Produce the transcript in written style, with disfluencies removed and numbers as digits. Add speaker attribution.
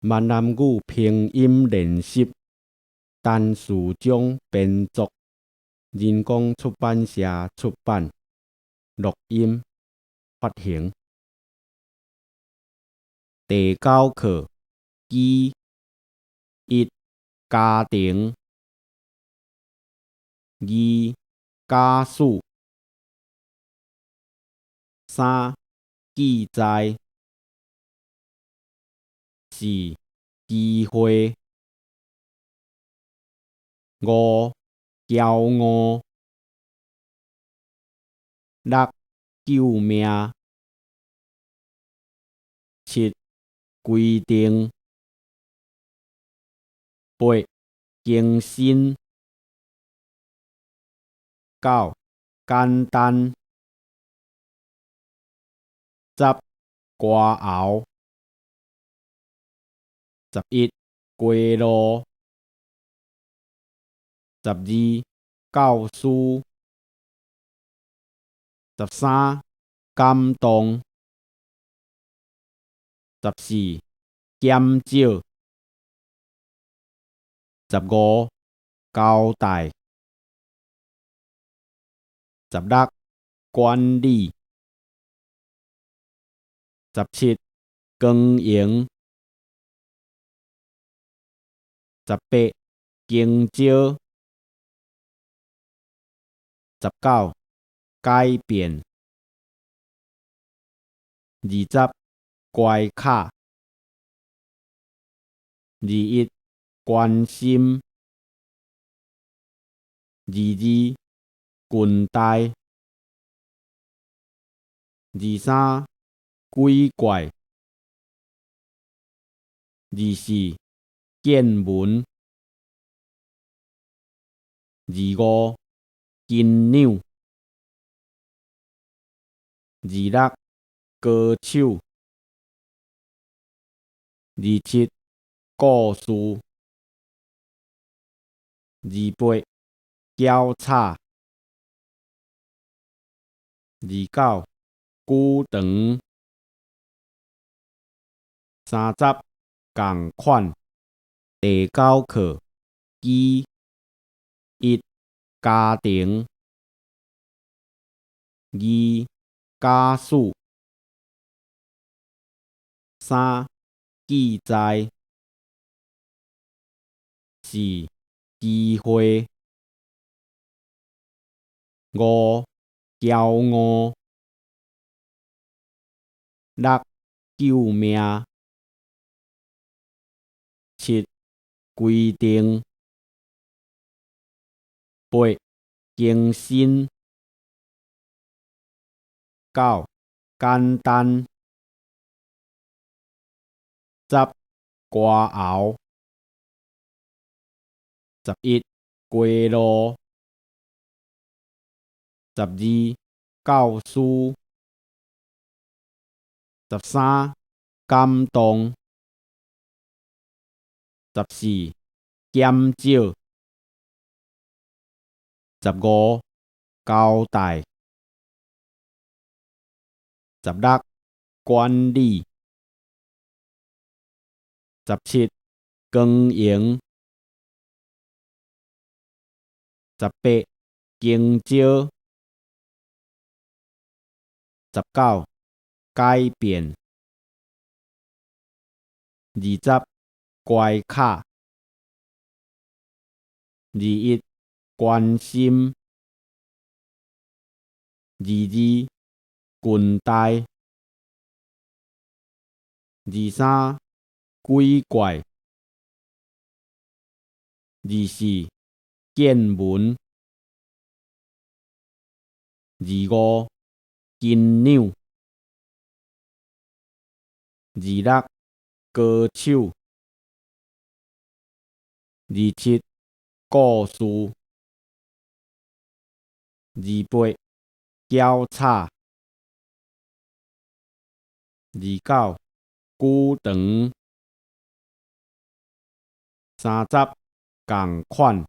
Speaker 1: 闽南语拼音练习单词中编作，人工出版社出版、录音、发行。第9课之一家庭2家事3记载4机会5骄傲6救命7规定8更新9简单10歌喉11过路12教师13感动14减少15交代16管理17经营18经招19改变20怪卡21关心22裙带23鬼怪24见闻25金鸟26歌手27故事28调查29久长30同款第9课之一家庭2家事3记载4机会5骄傲6救命7规定8更新9简单10歌喉11过路12教师13感动14减少15交代16管理17经营18经招19改变20怪卡21关心22裙带23鬼怪24见闻25金鸟26歌手27故事28调查29久长30同款